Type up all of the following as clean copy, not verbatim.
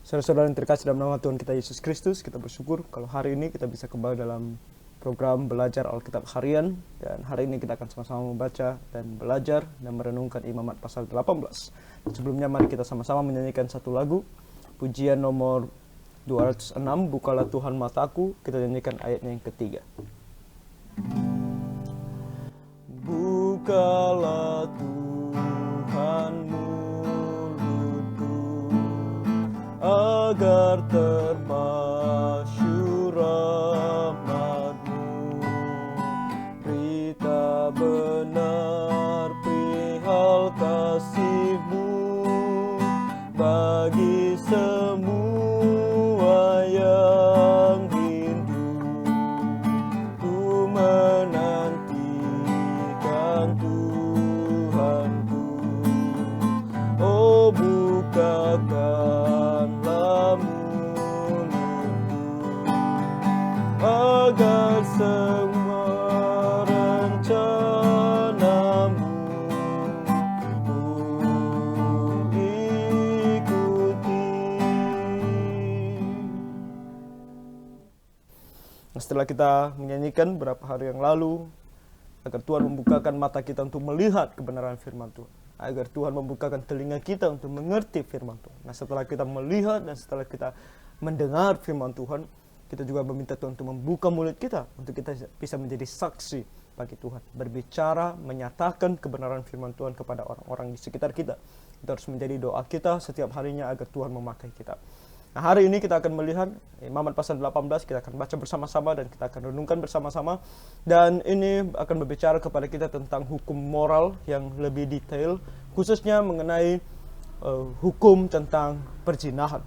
Saudara-saudara yang terkasih dalam nama Tuhan kita Yesus Kristus, kita bersyukur kalau hari ini kita bisa kembali dalam program belajar Alkitab harian. Dan hari ini kita akan sama-sama membaca dan belajar dan merenungkan Imamat pasal 18. Dan sebelumnya mari kita sama-sama menyanyikan satu lagu, pujian nomor 206, Bukalah Tuhan Mataku. Kita nyanyikan ayatnya yang ketiga. Bukalah Tuhan mulutku, agar termasyur rahmat-Mu. Berita benar perihal kasih-Mu bagi semua yang rindu. Ku menantikan Tuhanku, oh bukakanlah mulutku, agar semua rencana-Mu ku ikuti. Setelah kita menyanyikan beberapa hari yang lalu, agar Tuhan membukakan mata kita untuk melihat kebenaran firman Tuhan, agar Tuhan membukakan telinga kita untuk mengerti firman Tuhan. Nah, setelah kita melihat dan setelah kita mendengar firman Tuhan, kita juga meminta Tuhan untuk membuka mulut kita, untuk kita bisa menjadi saksi bagi Tuhan, berbicara, menyatakan kebenaran firman Tuhan kepada orang-orang di sekitar kita. Itu harus menjadi doa kita setiap harinya agar Tuhan memakai kita. Nah, hari ini kita akan melihat Imamat pasal 18, kita akan baca bersama-sama dan kita akan renungkan bersama-sama. Dan ini akan berbicara kepada kita tentang hukum moral yang lebih detail, khususnya mengenai hukum tentang perzinahan.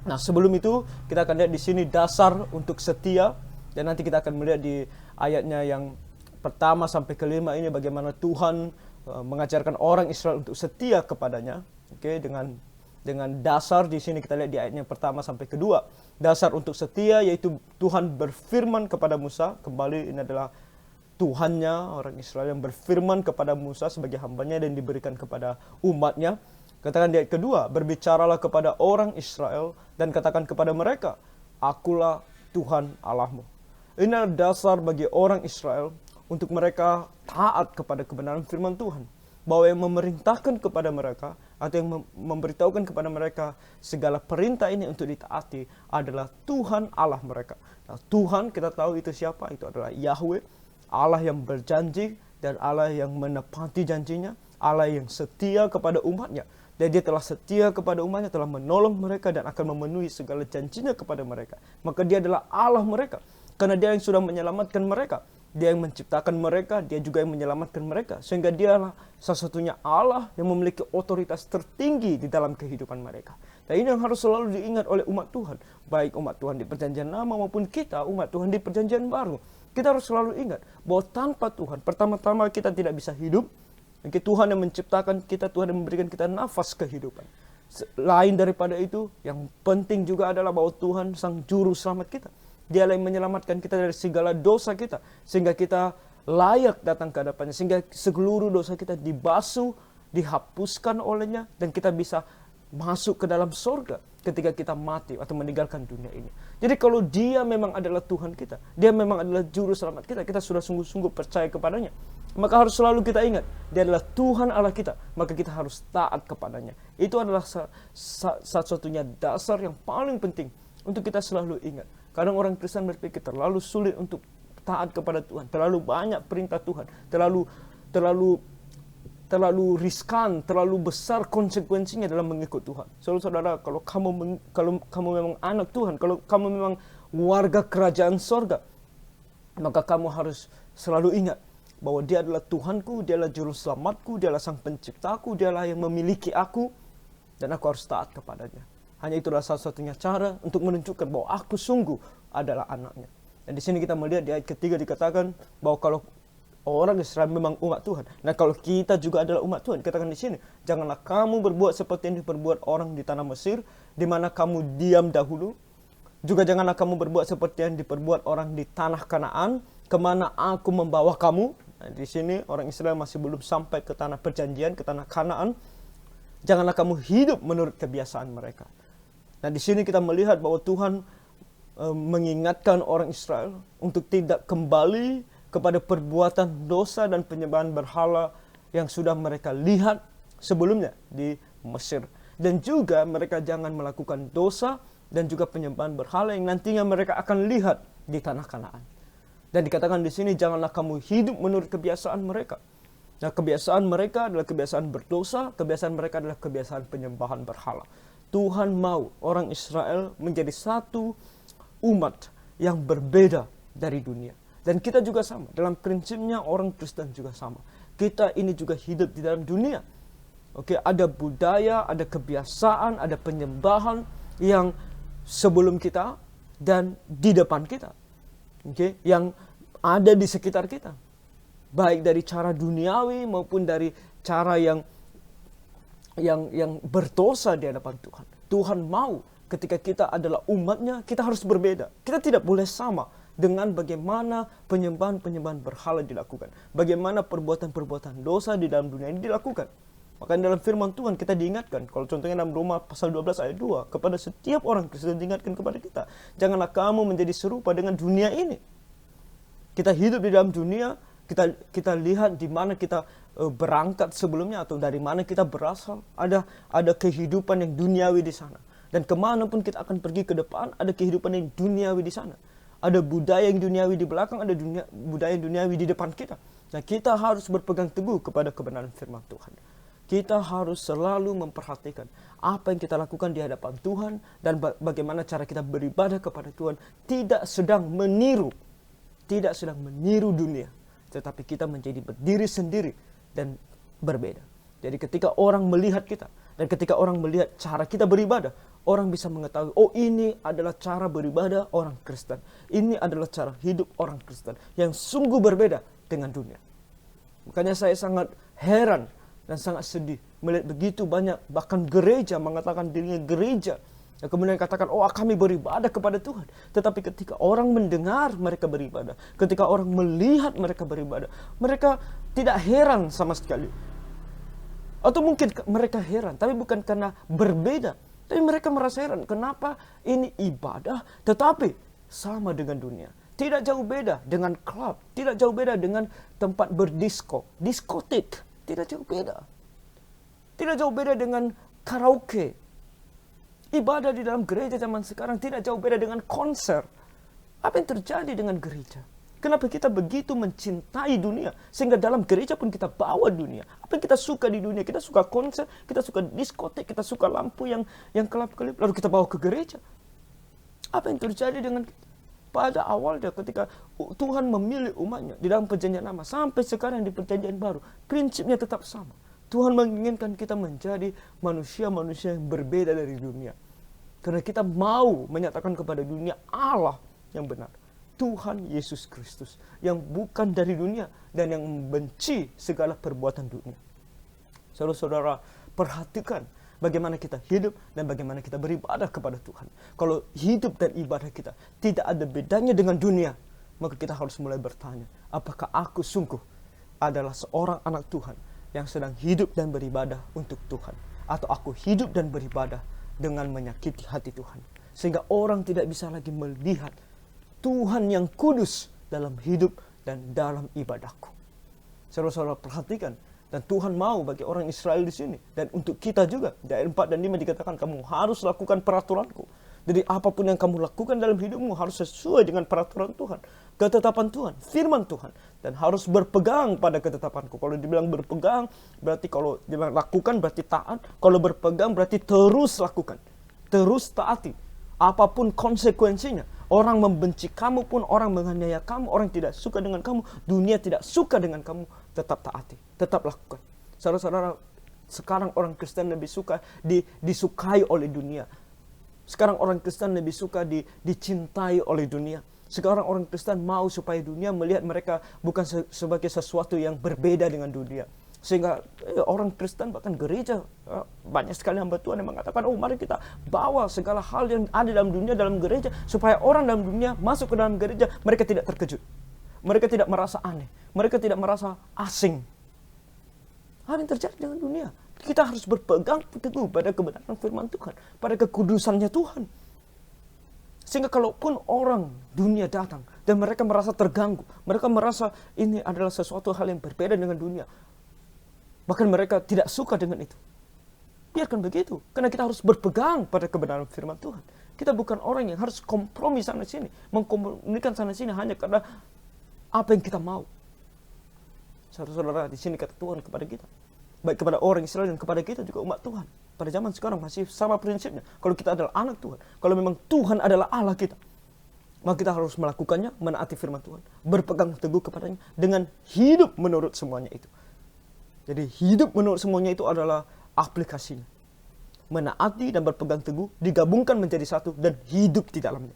Nah, sebelum itu kita akan lihat di sini dasar untuk setia, dan nanti kita akan melihat di ayatnya yang pertama sampai kelima ini bagaimana Tuhan mengajarkan orang Israel untuk setia kepadanya. Oke, dengan dasar di sini kita lihat di ayatnya pertama sampai kedua. Dasar untuk setia yaitu Tuhan berfirman kepada Musa, kembali ini adalah Tuhannya orang Israel yang berfirman kepada Musa sebagai hambanya dan diberikan kepada umatnya. Katakan di ayat kedua, berbicaralah kepada orang Israel dan katakan kepada mereka, akulah Tuhan Allahmu. Ini adalah dasar bagi orang Israel untuk mereka taat kepada kebenaran firman Tuhan, bahwa yang memerintahkan kepada mereka atau yang memberitahukan kepada mereka segala perintah ini untuk ditaati adalah Tuhan Allah mereka. Nah, Tuhan kita tahu itu siapa? Itu adalah Yahweh, Allah yang berjanji dan Allah yang menepati janjinya, Allah yang setia kepada umatnya. Dan dia telah setia kepada umatnya, telah menolong mereka dan akan memenuhi segala janjinya kepada mereka. Maka dia adalah Allah mereka, karena dia yang sudah menyelamatkan mereka. Dia yang menciptakan mereka, dia juga yang menyelamatkan mereka. Sehingga dialah satu-satunya Allah yang memiliki otoritas tertinggi di dalam kehidupan mereka. Dan ini yang harus selalu diingat oleh umat Tuhan. Baik umat Tuhan di perjanjian lama maupun kita, umat Tuhan di perjanjian baru. Kita harus selalu ingat bahwa tanpa Tuhan, pertama-tama kita tidak bisa hidup. Tuhan yang menciptakan kita, Tuhan yang memberikan kita nafas kehidupan. Lain daripada itu, yang penting juga adalah bahwa Tuhan sang juru selamat kita. Dia yang menyelamatkan kita dari segala dosa kita, sehingga kita layak datang ke hadapannya, sehingga seluruh dosa kita dibasuh, dihapuskan olehnya, dan kita bisa masuk ke dalam surga ketika kita mati atau meninggalkan dunia ini. Jadi kalau dia memang adalah Tuhan kita, dia memang adalah juru selamat kita, kita sudah sungguh-sungguh percaya kepadanya, maka harus selalu kita ingat, dia adalah Tuhan Allah kita, maka kita harus taat kepadanya. Itu adalah satu-satunya dasar yang paling penting untuk kita selalu ingat. Kadang orang Kristen berpikir terlalu sulit untuk taat kepada Tuhan, terlalu banyak perintah Tuhan, terlalu riskan, terlalu besar konsekuensinya dalam mengikut Tuhan. Saudara, kalau kamu memang anak Tuhan, kalau kamu memang warga kerajaan sorga, maka kamu harus selalu ingat bahwa dia adalah Tuhanku, dia adalah juru selamatku, dia adalah sang penciptaku, dia adalah yang memiliki aku, dan aku harus taat kepadanya. Hanya itulah satu-satunya cara untuk menunjukkan bahwa aku sungguh adalah anaknya. Dan di sini kita melihat di ayat ketiga dikatakan bahwa kalau orang Israel memang umat Tuhan, nah kalau kita juga adalah umat Tuhan, katakan di sini, janganlah kamu berbuat seperti yang diperbuat orang di tanah Mesir, di mana kamu diam dahulu. Juga janganlah kamu berbuat seperti yang diperbuat orang di tanah Kanaan, kemana aku membawa kamu. Nah, di sini orang Israel masih belum sampai ke tanah perjanjian, ke tanah Kanaan. Janganlah kamu hidup menurut kebiasaan mereka. Nah, di sini kita melihat bahwa Tuhan mengingatkan orang Israel untuk tidak kembali kepada perbuatan dosa dan penyembahan berhala yang sudah mereka lihat sebelumnya di Mesir. Dan juga mereka jangan melakukan dosa dan juga penyembahan berhala yang nantinya mereka akan lihat di tanah Kanaan. Dan dikatakan di sini, janganlah kamu hidup menurut kebiasaan mereka. Nah, kebiasaan mereka adalah kebiasaan berdosa, kebiasaan mereka adalah kebiasaan penyembahan berhala. Tuhan mau orang Israel menjadi satu umat yang berbeda dari dunia. Dan kita juga sama, dalam prinsipnya orang Kristen juga sama. Kita ini juga hidup di dalam dunia. Oke, ada budaya, ada kebiasaan, ada penyembahan yang sebelum kita dan di depan kita. Oke, yang ada di sekitar kita. Baik dari cara duniawi maupun dari cara yang berdosa di hadapan Tuhan. Tuhan mau ketika kita adalah umatnya, kita harus berbeda. Kita tidak boleh sama dengan bagaimana penyembahan-penyembahan berhala dilakukan. Bagaimana perbuatan-perbuatan dosa di dalam dunia ini dilakukan. Makanya dalam firman Tuhan kita diingatkan, kalau contohnya dalam Roma pasal 12 ayat 2, kepada setiap orang Kristen diingatkan kepada kita, janganlah kamu menjadi serupa dengan dunia ini. Kita hidup di dalam dunia, kita lihat di mana kita berangkat sebelumnya atau dari mana kita berasal. Ada kehidupan yang duniawi di sana. Dan kemanapun kita akan pergi ke depan, ada kehidupan yang duniawi di sana. Ada budaya yang duniawi di belakang, ada budaya yang duniawi di depan kita. Nah, kita harus berpegang teguh kepada kebenaran firman Tuhan. Kita harus selalu memperhatikan apa yang kita lakukan di hadapan Tuhan dan bagaimana cara kita beribadah kepada Tuhan. Tidak sedang meniru dunia, tetapi kita menjadi berdiri sendiri dan berbeda. Jadi ketika orang melihat kita dan ketika orang melihat cara kita beribadah, orang bisa mengetahui, oh ini adalah cara beribadah orang Kristen. Ini adalah cara hidup orang Kristen yang sungguh berbeda dengan dunia. Makanya saya sangat heran dan sangat sedih melihat begitu banyak bahkan gereja mengatakan dirinya gereja. Dan kemudian katakan, oh kami beribadah kepada Tuhan. Tetapi ketika orang mendengar mereka beribadah, ketika orang melihat mereka beribadah, mereka tidak heran sama sekali. Atau mungkin mereka heran, tapi bukan karena berbeda. Tapi mereka merasa heran, kenapa ini ibadah tetapi sama dengan dunia. Tidak jauh beda dengan klub, tidak jauh beda dengan tempat diskotik. Tidak jauh beda. Tidak jauh beda dengan karaoke. Ibadah di dalam gereja zaman sekarang tidak jauh beda dengan konser. Apa yang terjadi dengan gereja? Kenapa kita begitu mencintai dunia? Sehingga dalam gereja pun kita bawa dunia. Apa yang kita suka di dunia? Kita suka konser, kita suka diskotik, kita suka lampu yang kelap-kelip. Lalu kita bawa ke gereja. Apa yang terjadi dengan kita? Pada awalnya ketika Tuhan memilih umatnya di dalam perjanjian lama sampai sekarang di perjanjian baru, prinsipnya tetap sama. Tuhan menginginkan kita menjadi manusia-manusia yang berbeda dari dunia. Karena kita mau menyatakan kepada dunia Allah yang benar. Tuhan Yesus Kristus yang bukan dari dunia dan yang membenci segala perbuatan dunia. Saudara-saudara, perhatikan bagaimana kita hidup dan bagaimana kita beribadah kepada Tuhan. Kalau hidup dan ibadah kita tidak ada bedanya dengan dunia, maka kita harus mulai bertanya, apakah aku sungguh adalah seorang anak Tuhan yang sedang hidup dan beribadah untuk Tuhan, atau aku hidup dan beribadah dengan menyakiti hati Tuhan, sehingga orang tidak bisa lagi melihat Tuhan yang kudus dalam hidup dan dalam ibadahku. Saudara-saudara, perhatikan. Dan Tuhan mau bagi orang Israel di sini. Dan untuk kita juga. Di ayat 4 dan 5 dikatakan, kamu harus lakukan peraturanku. Jadi apapun yang kamu lakukan dalam hidupmu harus sesuai dengan peraturan Tuhan. Ketetapan Tuhan, firman Tuhan. Dan harus berpegang pada ketetapanku. Kalau dibilang berpegang, berarti kalau dibilang lakukan berarti taat. Kalau berpegang berarti terus lakukan. Terus taati. Apapun konsekuensinya. Orang membenci kamu pun, orang menganiaya kamu, orang tidak suka dengan kamu, dunia tidak suka dengan kamu, tetap taati, tetap lakukan. Saudara-saudara, sekarang orang Kristen lebih suka disukai oleh dunia. Sekarang orang Kristen lebih suka dicintai oleh dunia. Sekarang orang Kristen mau supaya dunia melihat mereka bukan sebagai sesuatu yang berbeda dengan dunia. Sehingga orang Kristen bahkan gereja banyak sekali hamba Tuhan yang mengatakan, oh mari kita bawa segala hal yang ada dalam dunia dalam gereja, supaya orang dalam dunia masuk ke dalam gereja, mereka tidak terkejut, mereka tidak merasa aneh, mereka tidak merasa asing. Apa yang terjadi dengan dunia? Kita harus berpegang teguh pada kebenaran firman Tuhan, pada kekudusannya Tuhan. Sehingga kalaupun orang dunia datang dan mereka merasa terganggu, mereka merasa ini adalah sesuatu hal yang berbeda dengan dunia, bahkan mereka tidak suka dengan itu, biarkan begitu. Karena kita harus berpegang pada kebenaran firman Tuhan. Kita bukan orang yang harus kompromi sana sini, mengkomunikasikan sana sini hanya karena apa yang kita mau. Saudara-saudara, di sini kata Tuhan kepada kita, baik kepada orang Israel dan kepada kita juga umat Tuhan. Pada zaman sekarang masih sama prinsipnya. Kalau kita adalah anak Tuhan, kalau memang Tuhan adalah Allah kita, maka kita harus melakukannya, menaati firman Tuhan, berpegang teguh kepadanya dengan hidup menurut semuanya itu. Jadi hidup menurut semuanya itu adalah aplikasinya. Menaati dan berpegang teguh digabungkan menjadi satu dan hidup di dalamnya.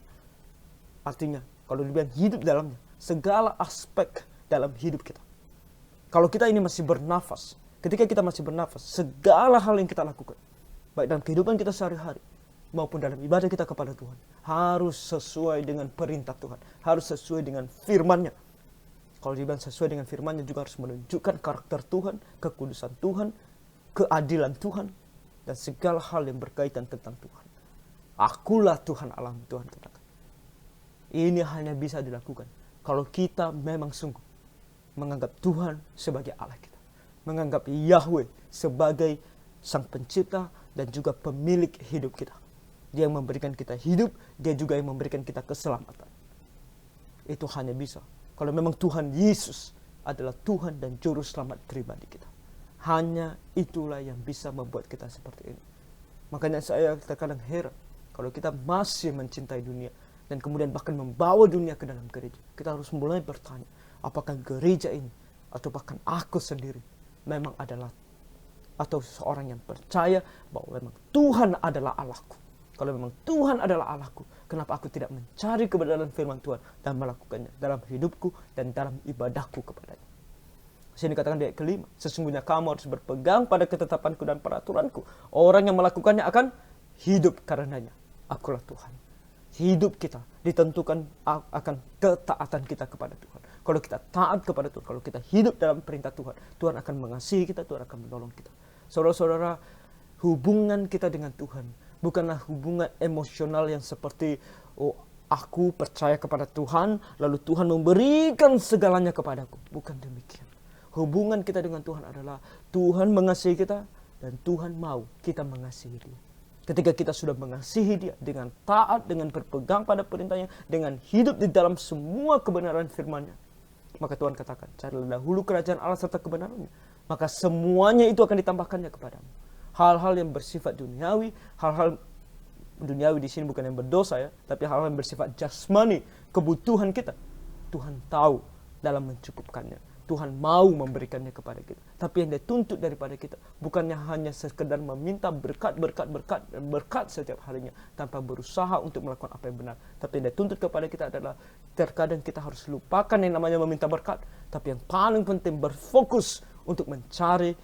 Artinya, kalau dibilang hidup di dalamnya, segala aspek dalam hidup kita. Kalau kita ini masih bernafas, ketika kita masih bernafas, segala hal yang kita lakukan, baik dalam kehidupan kita sehari-hari, maupun dalam ibadah kita kepada Tuhan, harus sesuai dengan perintah Tuhan, harus sesuai dengan firman-Nya. Kalau dibilang sesuai dengan firman-Nya juga harus menunjukkan karakter Tuhan, kekudusan Tuhan, keadilan Tuhan, dan segala hal yang berkaitan tentang Tuhan. Akulah Tuhan Allah, Tuhan katakan. Ini hanya bisa dilakukan kalau kita memang sungguh menganggap Tuhan sebagai Allah kita, menganggap Yahweh sebagai Sang Pencipta dan juga pemilik hidup kita. Dia yang memberikan kita hidup, dia juga yang memberikan kita keselamatan. Itu hanya bisa kalau memang Tuhan Yesus adalah Tuhan dan Juru Selamat pribadi kita. Hanya itulah yang bisa membuat kita seperti ini. Makanya saya terkadang heran kalau kita masih mencintai dunia dan kemudian bahkan membawa dunia ke dalam gereja. Kita harus mulai bertanya, apakah gereja ini atau bahkan aku sendiri memang adalah atau seorang yang percaya bahwa memang Tuhan adalah Allahku. Kalau memang Tuhan adalah Allahku, kenapa aku tidak mencari kebenaran firman Tuhan dan melakukannya dalam hidupku dan dalam ibadahku kepadanya. Sini katakan di ayat kelima, sesungguhnya kamu harus berpegang pada ketetapanku dan peraturanku. Orang yang melakukannya akan hidup karenanya. Akulah Tuhan. Hidup kita ditentukan akan ketaatan kita kepada Tuhan. Kalau kita taat kepada Tuhan, kalau kita hidup dalam perintah Tuhan, Tuhan akan mengasihi kita, Tuhan akan menolong kita. Saudara-saudara, hubungan kita dengan Tuhan bukanlah hubungan emosional yang seperti aku percaya kepada Tuhan, lalu Tuhan memberikan segalanya kepadaku. Bukan demikian. Hubungan kita dengan Tuhan adalah Tuhan mengasihi kita dan Tuhan mau kita mengasihi Dia. Ketika kita sudah mengasihi Dia dengan taat, dengan berpegang pada perintahnya, dengan hidup di dalam semua kebenaran firman-Nya, maka Tuhan katakan, carilah dahulu kerajaan Allah serta kebenarannya, maka semuanya itu akan ditambahkannya kepadamu. Hal-hal yang bersifat duniawi, hal-hal duniawi di sini bukan yang berdosa ya, tapi hal-hal yang bersifat jasmani, kebutuhan kita, Tuhan tahu dalam mencukupkannya. Tuhan mau memberikannya kepada kita. Tapi yang dia tuntut daripada kita bukannya hanya sekedar meminta berkat setiap harinya tanpa berusaha untuk melakukan apa yang benar. Tapi yang dia tuntut kepada kita adalah terkadang kita harus lupakan yang namanya meminta berkat. Tapi yang paling penting berfokus untuk mencari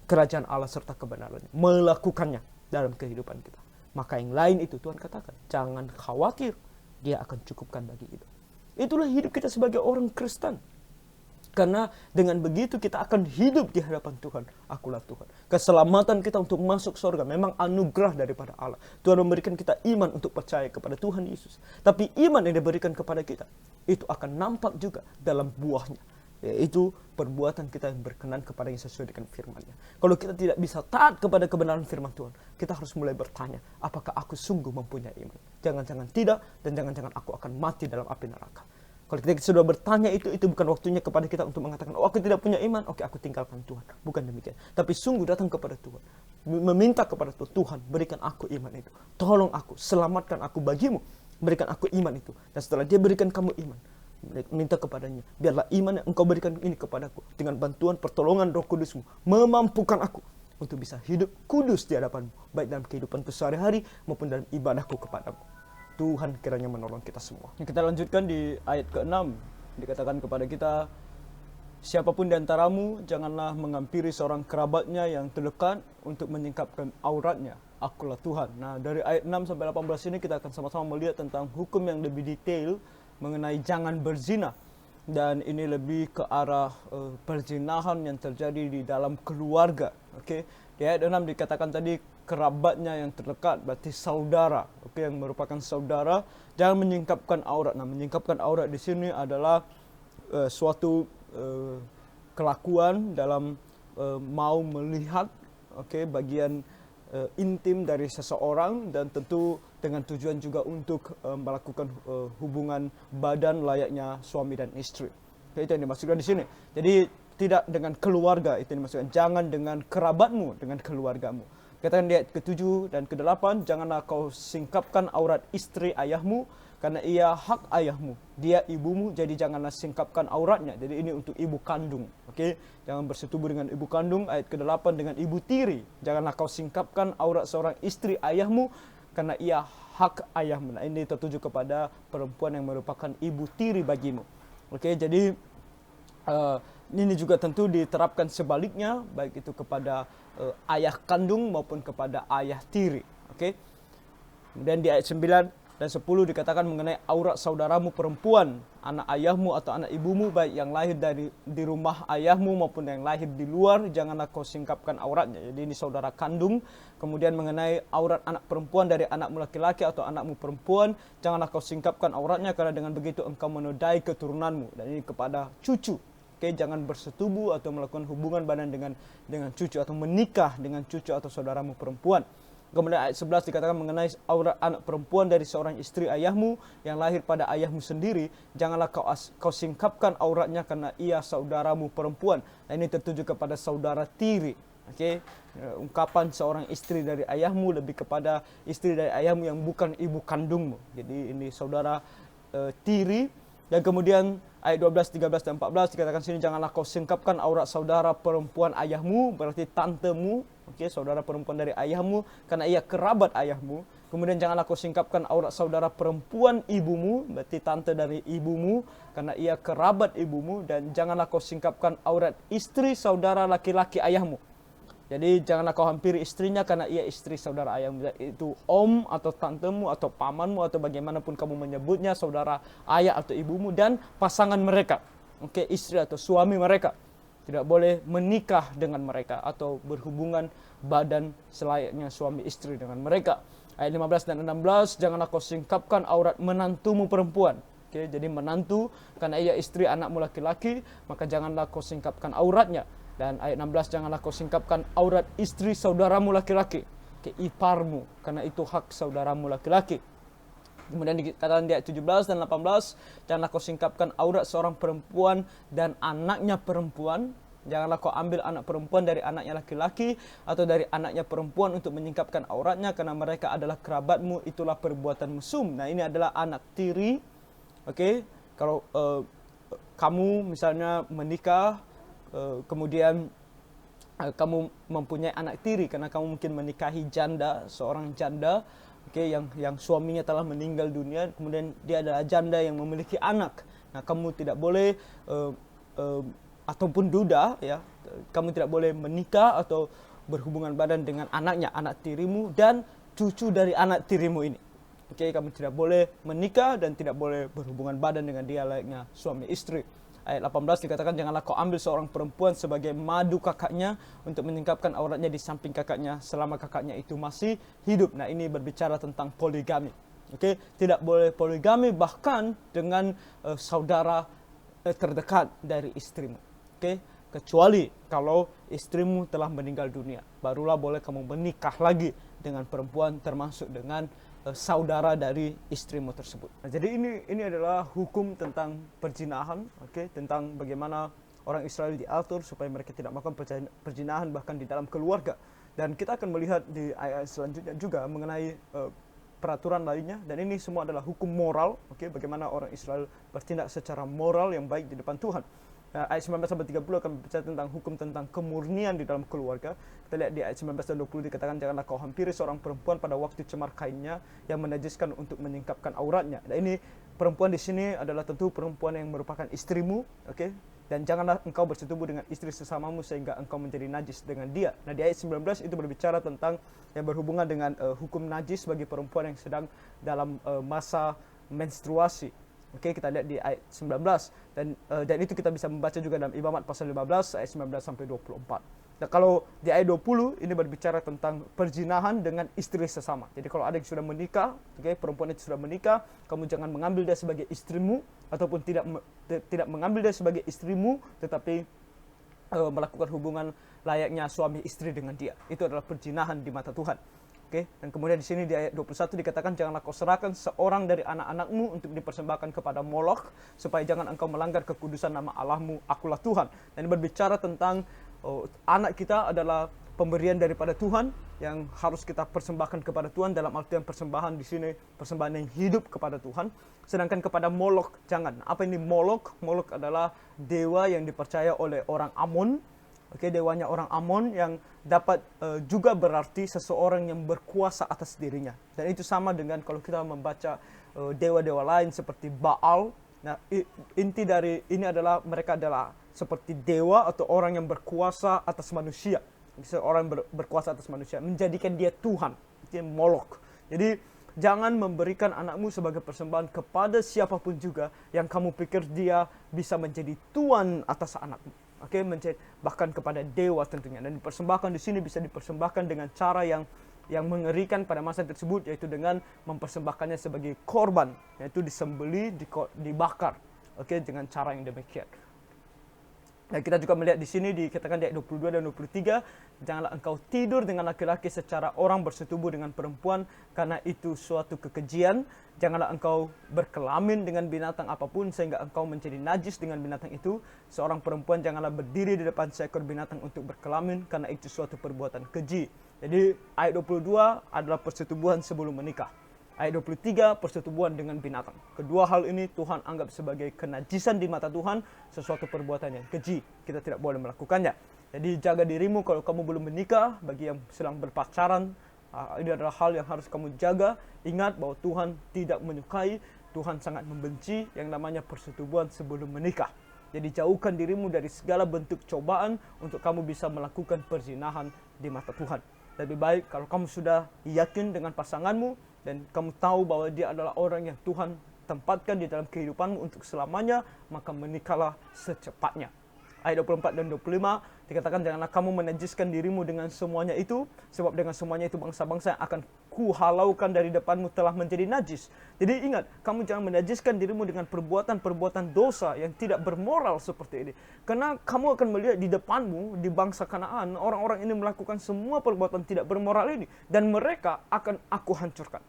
kerajaan Allah serta kebenarannya. Melakukannya dalam kehidupan kita. Maka yang lain itu Tuhan katakan, jangan khawatir, Dia akan cukupkan bagi kita. Itulah hidup kita sebagai orang Kristen. Karena dengan begitu kita akan hidup di hadapan Tuhan. Akulah Tuhan. Keselamatan kita untuk masuk surga memang anugerah daripada Allah. Tuhan memberikan kita iman untuk percaya kepada Tuhan Yesus. Tapi iman yang diberikan kepada kita, itu akan nampak juga dalam buahnya. Yaitu perbuatan kita yang berkenan kepada yang sesuai dengan firman-Nya. Kalau kita tidak bisa taat kepada kebenaran firman Tuhan, kita harus mulai bertanya, apakah aku sungguh mempunyai iman? Jangan-jangan tidak, dan jangan-jangan aku akan mati dalam api neraka. Kalau kita sudah bertanya itu bukan waktunya kepada kita untuk mengatakan, oh aku tidak punya iman, oke aku tinggalkan Tuhan. Bukan demikian. Tapi sungguh datang kepada Tuhan. Meminta kepada Tuhan, Tuhan berikan aku iman itu. Tolong aku, selamatkan aku bagimu. Berikan aku iman itu. Dan setelah Dia berikan kamu iman, minta kepadanya, biarlah iman yang engkau berikan ini kepadaku. Dengan bantuan pertolongan Roh Kudus-Mu, memampukan aku untuk bisa hidup kudus di hadapan-Mu. Baik dalam kehidupanku sehari-hari maupun dalam ibadahku kepadamu. Tuhan kiranya menolong kita semua. Kita lanjutkan di ayat ke-6. Dikatakan kepada kita, siapapun di antaramu janganlah menghampiri seorang kerabatnya yang terdekat untuk menyingkapkan auratnya. Akulah Tuhan. Nah, dari ayat 6 sampai 18 ini kita akan sama-sama melihat tentang hukum yang lebih detail mengenai jangan berzina. Dan ini lebih ke arah perzinahan yang terjadi di dalam keluarga. Oke, Di ayat 6 dikatakan tadi kerabatnya yang terdekat, berarti saudara, yang merupakan saudara. Jangan menyingkapkan aurat. Nah, menyingkapkan aurat di sini adalah suatu kelakuan dalam mau melihat bagian intim dari seseorang, dan tentu dengan tujuan juga untuk melakukan hubungan badan layaknya suami dan istri. Itu yang dimaksudkan di sini. Jadi tidak dengan keluarga, itu yang dimaksudkan. Jangan dengan kerabatmu, dengan keluargamu. Katakan di ayat ke-7 dan ke-8, janganlah kau singkapkan aurat istri ayahmu, karena ia hak ayahmu, dia ibumu, jadi janganlah singkapkan auratnya. Jadi ini untuk ibu kandung. Jangan bersetubuh dengan ibu kandung. Ayat ke-8, dengan ibu tiri, janganlah kau singkapkan aurat seorang istri ayahmu, karena ia hak ayahmu. Nah, ini tertuju kepada perempuan yang merupakan ibu tiri bagimu. Jadi ini juga tentu diterapkan sebaliknya, baik itu kepada ayah kandung maupun kepada ayah tiri. Kemudian di ayat 9 dan 10 dikatakan mengenai aurat saudaramu perempuan, anak ayahmu atau anak ibumu, baik yang lahir di rumah ayahmu maupun yang lahir di luar, janganlah kau singkapkan auratnya. Jadi ini saudara kandung. Kemudian mengenai aurat anak perempuan dari anakmu laki-laki atau anakmu perempuan, janganlah kau singkapkan auratnya, karena dengan begitu engkau menodai keturunanmu. Dan ini kepada cucu. Jangan bersetubuh atau melakukan hubungan badan dengan cucu, atau menikah dengan cucu atau saudaramu perempuan. Kemudian ayat 11 dikatakan mengenai aurat anak perempuan dari seorang istri ayahmu yang lahir pada ayahmu sendiri, janganlah kau singkapkan auratnya, karena ia saudaramu perempuan. Nah, ini tertuju kepada saudara tiri. Ungkapan seorang istri dari ayahmu lebih kepada istri dari ayahmu yang bukan ibu kandungmu. Jadi ini saudara tiri. Dan kemudian ayat 12, 13, dan 14 dikatakan sini, janganlah kau singkapkan aurat saudara perempuan ayahmu, berarti tantemu, saudara perempuan dari ayahmu, karena ia kerabat ayahmu. Kemudian janganlah kau singkapkan aurat saudara perempuan ibumu, berarti tante dari ibumu, karena ia kerabat ibumu. Dan janganlah kau singkapkan aurat istri saudara laki-laki ayahmu. Jadi janganlah kau hampiri istrinya, karena ia istri saudara ayahmu. Itu om atau tantemu atau pamanmu atau bagaimanapun kamu menyebutnya, saudara ayah atau ibumu, dan pasangan mereka. Istri atau suami mereka. Tidak boleh menikah dengan mereka atau berhubungan badan selayaknya suami istri dengan mereka. Ayat 15 dan 16, janganlah kau singkapkan aurat menantumu perempuan. Jadi menantu, karena ia istri anakmu laki-laki, maka janganlah kau singkapkan auratnya. Dan ayat 16, janganlah kau singkapkan aurat istri saudaramu laki-laki, iparmu, karena itu hak saudaramu laki-laki. Kemudian dikatakan di ayat 17 dan 18, janganlah kau singkapkan aurat seorang perempuan dan anaknya perempuan. Janganlah kau ambil anak perempuan dari anaknya laki-laki atau dari anaknya perempuan untuk menyingkapkan auratnya, karena mereka adalah kerabatmu, itulah perbuatan mesum. Nah, ini adalah anak tiri. Kalau kamu misalnya menikah, kemudian kamu mempunyai anak tiri karena kamu mungkin menikahi janda, seorang janda, yang suaminya telah meninggal dunia, kemudian dia adalah janda yang memiliki anak. Nah, kamu tidak boleh ataupun duda, kamu tidak boleh menikah atau berhubungan badan dengan anaknya, anak tirimu dan cucu dari anak tirimu ini. Kamu tidak boleh menikah dan tidak boleh berhubungan badan dengan dia layaknya suami istri. Ayat 18 dikatakan, janganlah kau ambil seorang perempuan sebagai madu kakaknya untuk menyingkapkan auratnya di samping kakaknya selama kakaknya itu masih hidup. Nah, ini berbicara tentang poligami. Tidak boleh poligami bahkan dengan saudara terdekat dari istrimu. Kecuali kalau istrimu telah meninggal dunia, barulah boleh kamu menikah lagi dengan perempuan termasuk dengan saudara dari istrimu tersebut. Nah, jadi ini adalah hukum tentang perzinahan, tentang bagaimana orang Israel diatur supaya mereka tidak melakukan perzinahan bahkan di dalam keluarga. Dan kita akan melihat di ayat selanjutnya juga mengenai peraturan lainnya, dan ini semua adalah hukum moral, bagaimana orang Israel bertindak secara moral yang baik di depan Tuhan. Nah, ayat 19-30 akan berbicara tentang hukum tentang kemurnian di dalam keluarga. Kita lihat di ayat 19-20 dikatakan, janganlah kau hampiri seorang perempuan pada waktu cemar kainnya yang menajiskan untuk menyingkapkan auratnya. Nah, ini perempuan di sini adalah tentu perempuan yang merupakan istrimu, dan janganlah engkau bersetubuh dengan istri sesamamu sehingga engkau menjadi najis dengan dia. Nah, di ayat 19 itu berbicara tentang yang berhubungan dengan hukum najis bagi perempuan yang sedang dalam masa menstruasi. Kita lihat di ayat 19 dan itu kita bisa membaca juga dalam Ibamat pasal 15 ayat 19 sampai 24. Nah, kalau di ayat 20 ini berbicara tentang perzinahan dengan istri sesama. Jadi kalau ada yang sudah menikah, perempuan itu sudah menikah, kamu jangan mengambil dia sebagai istrimu, ataupun tidak mengambil dia sebagai istrimu, tetapi melakukan hubungan layaknya suami istri dengan dia. Itu adalah perzinahan di mata Tuhan. Dan kemudian di sini di ayat 21 dikatakan, janganlah kau serahkan seorang dari anak-anakmu untuk dipersembahkan kepada Molok, supaya jangan engkau melanggar kekudusan nama Allahmu, akulah Tuhan. Dan ini berbicara tentang anak kita adalah pemberian daripada Tuhan yang harus kita persembahkan kepada Tuhan. Dalam artian persembahan di sini persembahan yang hidup kepada Tuhan. Sedangkan kepada Molok jangan. Apa ini Molok? Molok adalah dewa yang dipercaya oleh orang Amon. Dewanya orang Amon yang dapat juga berarti seseorang yang berkuasa atas dirinya. Dan itu sama dengan kalau kita membaca dewa-dewa lain seperti Baal. Nah, inti dari ini adalah mereka adalah seperti dewa atau orang yang berkuasa atas manusia. Seorang berkuasa atas manusia, menjadikan dia Tuhan. Itu Molok. Jadi jangan memberikan anakmu sebagai persembahan kepada siapapun juga yang kamu pikir dia bisa menjadi tuan atas anakmu. Bahkan kepada dewa tentunya. Dan dipersembahkan di sini bisa dipersembahkan dengan cara yang mengerikan pada masa tersebut, yaitu dengan mempersembahkannya sebagai korban, yaitu disembelih, dibakar. Dengan cara yang demikian. Dan kita juga melihat di sini dikatakan di ayat 22 dan 23, janganlah engkau tidur dengan laki-laki secara orang bersetubuh dengan perempuan, karena itu suatu kekejian. Janganlah engkau berkelamin dengan binatang apapun sehingga engkau menjadi najis dengan binatang itu. Seorang perempuan janganlah berdiri di depan seekor binatang untuk berkelamin, karena itu suatu perbuatan keji. Jadi ayat 22 adalah persetubuhan sebelum menikah. Ayat 23, persetubuhan dengan binatang. Kedua hal ini Tuhan anggap sebagai kenajisan di mata Tuhan, sesuatu perbuatan yang keji. Kita tidak boleh melakukannya. Jadi jaga dirimu kalau kamu belum menikah. Bagi yang sedang berpacaran, ini adalah hal yang harus kamu jaga. Ingat bahwa Tuhan tidak menyukai, Tuhan sangat membenci yang namanya persetubuhan sebelum menikah. Jadi jauhkan dirimu dari segala bentuk cobaan untuk kamu bisa melakukan perzinahan di mata Tuhan. Lebih baik kalau kamu sudah yakin dengan pasanganmu, dan kamu tahu bahwa dia adalah orang yang Tuhan tempatkan di dalam kehidupanmu untuk selamanya, maka menikahlah secepatnya. Ayat 24 dan 25 dikatakan, janganlah kamu menajiskan dirimu dengan semuanya itu, sebab dengan semuanya itu bangsa-bangsa yang akan kuhalaukan dari depanmu telah menjadi najis. Jadi ingat, kamu jangan menajiskan dirimu dengan perbuatan-perbuatan dosa yang tidak bermoral seperti ini. Karena kamu akan melihat di depanmu, di bangsa Kanaan, orang-orang ini melakukan semua perbuatan tidak bermoral ini, dan mereka akan aku hancurkan.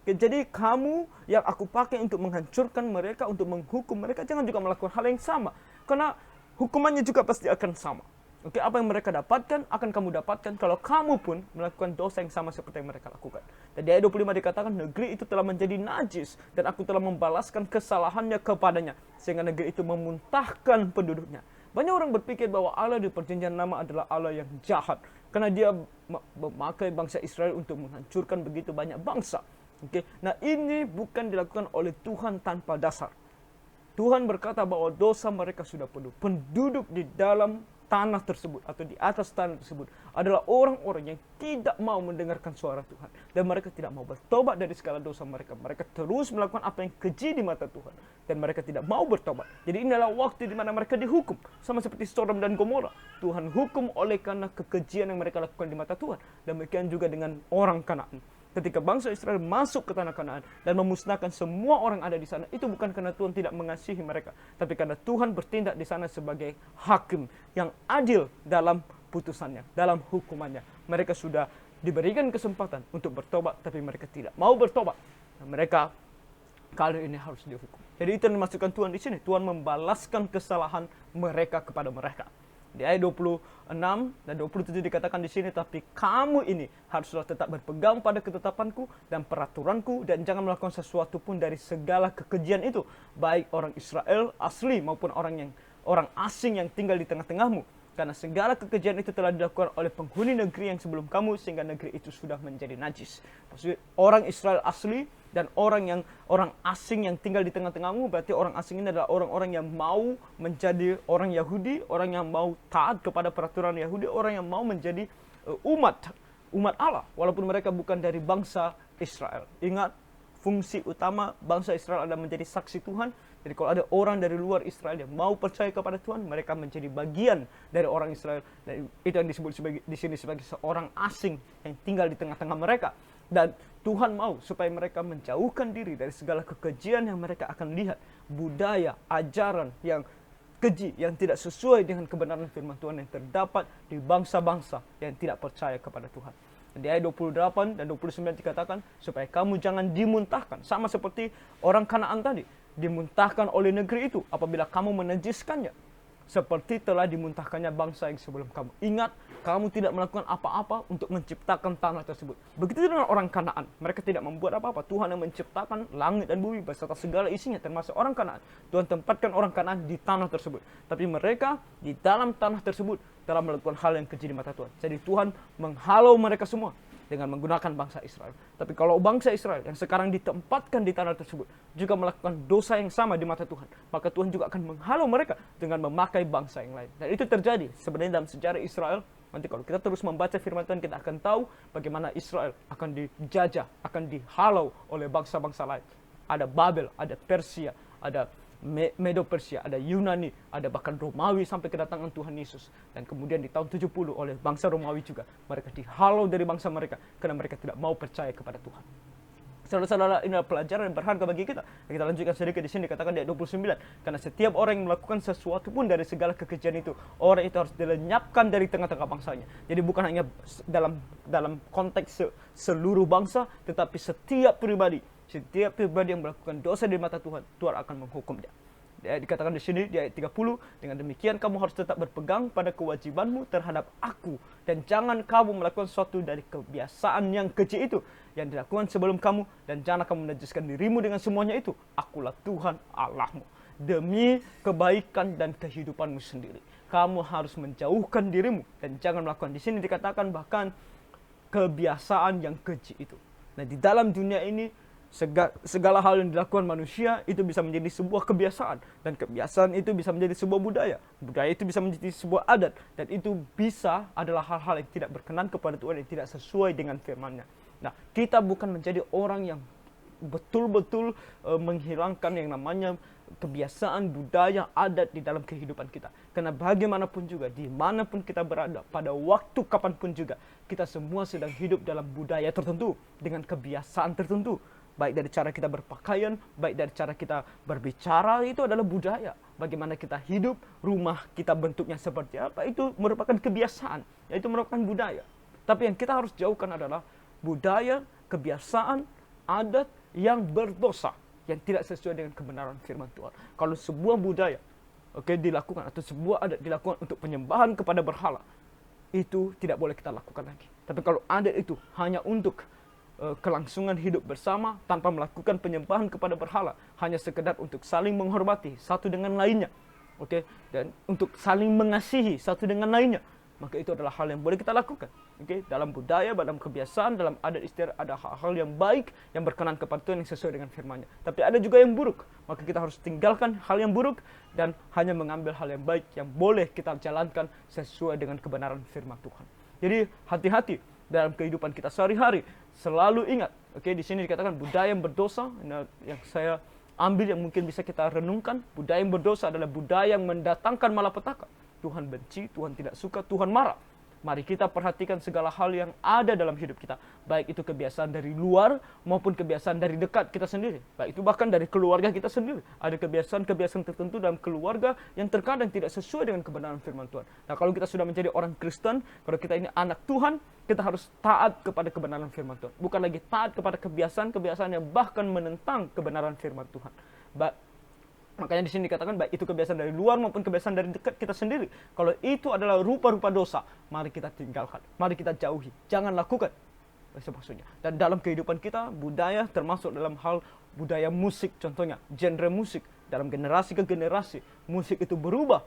Jadi kamu yang aku pakai untuk menghancurkan mereka, untuk menghukum mereka, jangan juga melakukan hal yang sama. Karena hukumannya juga pasti akan sama. Apa yang mereka dapatkan, akan kamu dapatkan kalau kamu pun melakukan dosa yang sama seperti yang mereka lakukan. Dan di ayat 25 dikatakan, negeri itu telah menjadi najis, dan aku telah membalaskan kesalahannya kepadanya, sehingga negeri itu memuntahkan penduduknya. Banyak orang berpikir bahwa Allah di perjanjian lama adalah Allah yang jahat, karena dia memakai bangsa Israel untuk menghancurkan begitu banyak bangsa. Nah ini bukan dilakukan oleh Tuhan tanpa dasar. Tuhan berkata bahwa dosa mereka sudah penuh. Penduduk di dalam tanah tersebut atau di atas tanah tersebut adalah orang-orang yang tidak mau mendengarkan suara Tuhan. Dan mereka tidak mau bertobat dari segala dosa mereka. Mereka terus melakukan apa yang keji di mata Tuhan. Dan mereka tidak mau bertobat. Jadi inilah waktu di mana mereka dihukum. Sama seperti Sodom dan Gomora. Tuhan hukum oleh karena kekejian yang mereka lakukan di mata Tuhan. Demikian juga dengan orang Kanaan. Ketika bangsa Israel masuk ke tanah Kanaan dan memusnahkan semua orang ada di sana, itu bukan karena Tuhan tidak mengasihi mereka, tapi karena Tuhan bertindak di sana sebagai hakim yang adil dalam putusannya, dalam hukumannya. Mereka sudah diberikan kesempatan untuk bertobat, tapi mereka tidak mau bertobat. Mereka kali ini harus dihukum. Jadi itu yang dimaksudkan Tuhan di sini. Tuhan membalaskan kesalahan mereka kepada mereka. Di ayat 26 dan 27 dikatakan di sini, tapi kamu ini haruslah tetap berpegang pada ketetapanku dan peraturanku, dan jangan melakukan sesuatu pun dari segala kekejian itu, baik orang Israel asli maupun orang asing yang tinggal di tengah-tengahmu. Karena segala kekejian itu telah dilakukan oleh penghuni negeri yang sebelum kamu, sehingga negeri itu sudah menjadi najis. Maksudnya orang Israel asli dan orang asing yang tinggal di tengah-tengahmu, berarti orang asing ini adalah orang-orang yang mau menjadi orang Yahudi, orang yang mau taat kepada peraturan Yahudi, orang yang mau menjadi umat Allah, walaupun mereka bukan dari bangsa Israel. Ingat, fungsi utama bangsa Israel adalah menjadi saksi Tuhan. Jadi kalau ada orang dari luar Israel yang mau percaya kepada Tuhan, mereka menjadi bagian dari orang Israel. Dan itu yang disebut di sini sebagai seorang asing yang tinggal di tengah-tengah mereka. Dan Tuhan mau supaya mereka menjauhkan diri dari segala kekejian yang mereka akan lihat, budaya, ajaran yang keji, yang tidak sesuai dengan kebenaran firman Tuhan yang terdapat di bangsa-bangsa yang tidak percaya kepada Tuhan. Di ayat 28 dan 29 dikatakan supaya kamu jangan dimuntahkan, sama seperti orang Kanaan tadi, dimuntahkan oleh negeri itu apabila kamu menajiskannya, seperti telah dimuntahkannya bangsa yang sebelum kamu. Ingat, kamu tidak melakukan apa-apa untuk menciptakan tanah tersebut. Begitu dengan orang Kanaan, mereka tidak membuat apa-apa. Tuhan yang menciptakan langit dan bumi beserta segala isinya, termasuk orang Kanaan. Tuhan tempatkan orang Kanaan di tanah tersebut. Tapi mereka di dalam tanah tersebut telah melakukan hal yang keji di mata Tuhan. Jadi Tuhan menghalau mereka semua dengan menggunakan bangsa Israel. Tapi kalau bangsa Israel yang sekarang ditempatkan di tanah tersebut juga melakukan dosa yang sama di mata Tuhan, maka Tuhan juga akan menghalau mereka dengan memakai bangsa yang lain. Dan itu terjadi sebenarnya dalam sejarah Israel. Nanti kalau kita terus membaca firman Tuhan, kita akan tahu bagaimana Israel akan dijajah, akan dihalau oleh bangsa-bangsa lain. Ada Babel, ada Persia, ada Medo-Persia, ada Yunani, ada bahkan Romawi sampai kedatangan Tuhan Yesus. Dan kemudian di tahun 70 oleh bangsa Romawi juga, mereka dihalau dari bangsa mereka karena mereka tidak mau percaya kepada Tuhan. Saudara-saudara, ini adalah pelajaran yang berharga bagi kita. Kita lanjutkan sedikit di sini, dikatakan di ayat 29. Karena setiap orang yang melakukan sesuatu pun dari segala kekejian itu, orang itu harus dilenyapkan dari tengah-tengah bangsanya. Jadi bukan hanya dalam konteks seluruh bangsa, tetapi setiap pribadi yang melakukan dosa di mata Tuhan, Tuhan akan menghukumnya. Dikatakan di sini di ayat 30, dengan demikian kamu harus tetap berpegang pada kewajibanmu terhadap aku, dan jangan kamu melakukan suatu dari kebiasaan yang keji itu yang dilakukan sebelum kamu, dan jangan kamu menajiskan dirimu dengan semuanya itu. Akulah Tuhan Allahmu. Demi kebaikan dan kehidupanmu sendiri, kamu harus menjauhkan dirimu dan jangan melakukan. Di sini dikatakan bahkan kebiasaan yang keji itu. Nah, di dalam dunia ini segala hal yang dilakukan manusia itu bisa menjadi sebuah kebiasaan, dan kebiasaan itu bisa menjadi sebuah budaya itu bisa menjadi sebuah adat, dan itu bisa adalah hal-hal yang tidak berkenan kepada Tuhan, yang tidak sesuai dengan firman-Nya. Nah, kita bukan menjadi orang yang betul-betul menghilangkan yang namanya kebiasaan, budaya, adat di dalam kehidupan kita. Karena bagaimanapun juga, dimanapun kita berada, pada waktu kapanpun juga, kita semua sedang hidup dalam budaya tertentu, dengan kebiasaan tertentu. Baik dari cara kita berpakaian, baik dari cara kita berbicara, itu adalah budaya. Bagaimana kita hidup, rumah kita bentuknya seperti apa, itu merupakan kebiasaan, yaitu merupakan budaya. Tapi yang kita harus jauhkan adalah budaya, kebiasaan, adat yang berdosa, yang tidak sesuai dengan kebenaran firman Tuhan. Kalau sebuah budaya dilakukan, atau sebuah adat dilakukan untuk penyembahan kepada berhala, itu tidak boleh kita lakukan lagi. Tapi kalau adat itu hanya untuk kelangsungan hidup bersama tanpa melakukan penyembahan kepada berhala, hanya sekedar untuk saling menghormati satu dengan lainnya, dan untuk saling mengasihi satu dengan lainnya, maka itu adalah hal yang boleh kita lakukan. Dalam budaya, dalam kebiasaan, dalam adat istiadat, ada hal-hal yang baik yang berkenan kepada Tuhan yang sesuai dengan firman-Nya. Tapi ada juga yang buruk, maka kita harus tinggalkan hal yang buruk dan hanya mengambil hal yang baik yang boleh kita jalankan sesuai dengan kebenaran firman Tuhan. Jadi hati-hati dalam kehidupan kita sehari-hari. Selalu ingat, di sini dikatakan budaya yang berdosa. Yang saya ambil yang mungkin bisa kita renungkan, budaya yang berdosa adalah budaya yang mendatangkan malapetaka. Tuhan benci, Tuhan tidak suka, Tuhan marah. Mari kita perhatikan segala hal yang ada dalam hidup kita, baik itu kebiasaan dari luar maupun kebiasaan dari dekat kita sendiri, baik itu bahkan dari keluarga kita sendiri. Ada kebiasaan-kebiasaan tertentu dalam keluarga yang terkadang tidak sesuai dengan kebenaran firman Tuhan. Nah, kalau kita sudah menjadi orang Kristen, kalau kita ini anak Tuhan, kita harus taat kepada kebenaran firman Tuhan, bukan lagi taat kepada kebiasaan-kebiasaan yang bahkan menentang kebenaran firman Tuhan. Makanya di sini dikatakan baik itu kebiasaan dari luar maupun kebiasaan dari dekat kita sendiri. Kalau itu adalah rupa-rupa dosa, mari kita tinggalkan, mari kita jauhi, jangan lakukan. Maksudnya. Dan dalam kehidupan kita, budaya termasuk dalam hal budaya musik, contohnya genre musik. Dalam generasi ke generasi, musik itu berubah.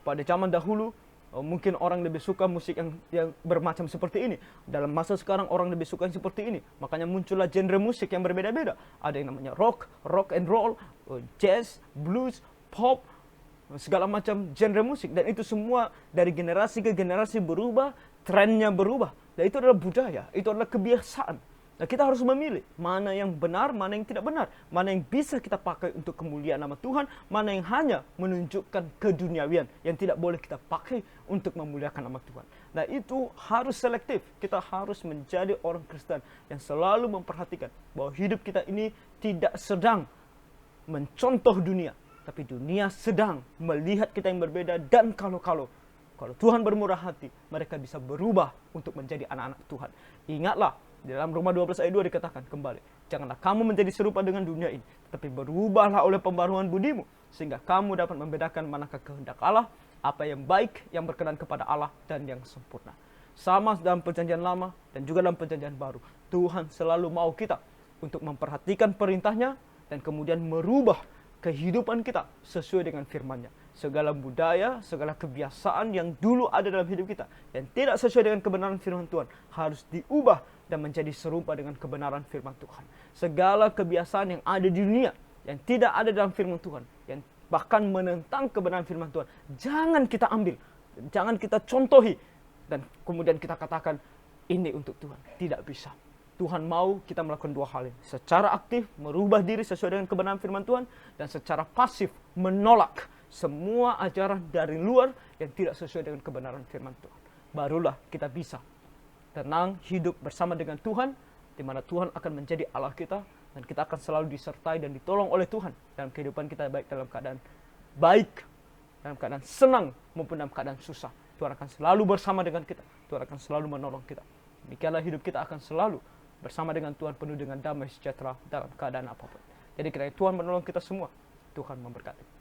Pada zaman dahulu mungkin orang lebih suka musik yang bermacam seperti ini. Dalam masa sekarang orang lebih suka yang seperti ini. Makanya muncullah genre musik yang berbeda-beda. Ada yang namanya rock and roll, jazz, blues, pop, segala macam genre musik. Dan itu semua dari generasi ke generasi berubah, trennya berubah. Dan itu adalah budaya, itu adalah kebiasaan. Nah, kita harus memilih mana yang benar, mana yang tidak benar. Mana yang bisa kita pakai untuk kemuliaan nama Tuhan, mana yang hanya menunjukkan keduniawian yang tidak boleh kita pakai untuk memuliakan nama Tuhan. Nah, itu harus selektif. Kita harus menjadi orang Kristen yang selalu memperhatikan bahwa hidup kita ini tidak sedang mencontoh dunia, tapi dunia sedang melihat kita yang berbeda. Dan kalau Tuhan bermurah hati, mereka bisa berubah untuk menjadi anak-anak Tuhan. Ingatlah, di dalam Roma 12 ayat 2 dikatakan kembali, janganlah kamu menjadi serupa dengan dunia ini, tetapi berubahlah oleh pembaruan budimu, sehingga kamu dapat membedakan manakah kehendak Allah, apa yang baik, yang berkenan kepada Allah, dan yang sempurna. Sama dalam perjanjian lama dan juga dalam perjanjian baru, Tuhan selalu mau kita untuk memperhatikan perintahnya dan kemudian merubah kehidupan kita sesuai dengan firman-Nya. Segala budaya, segala kebiasaan yang dulu ada dalam hidup kita yang tidak sesuai dengan kebenaran firman Tuhan harus diubah dan menjadi serupa dengan kebenaran firman Tuhan. Segala kebiasaan yang ada di dunia yang tidak ada dalam firman Tuhan, yang bahkan menentang kebenaran firman Tuhan, jangan kita ambil, jangan kita contohi, dan kemudian kita katakan ini untuk Tuhan. Tidak bisa. Tuhan mau kita melakukan dua hal ini. Secara aktif merubah diri sesuai dengan kebenaran firman Tuhan, dan secara pasif menolak semua ajaran dari luar yang tidak sesuai dengan kebenaran firman Tuhan. Barulah kita bisa tenang hidup bersama dengan Tuhan, di mana Tuhan akan menjadi Allah kita, dan kita akan selalu disertai dan ditolong oleh Tuhan dalam kehidupan kita, baik dalam keadaan baik, dalam keadaan senang, maupun dalam keadaan susah. Tuhan akan selalu bersama dengan kita. Tuhan akan selalu menolong kita. Demikianlah hidup kita akan selalu bersama dengan Tuhan, penuh dengan damai sejahtera dalam keadaan apapun. Jadi kiranya Tuhan menolong kita semua. Tuhan memberkati.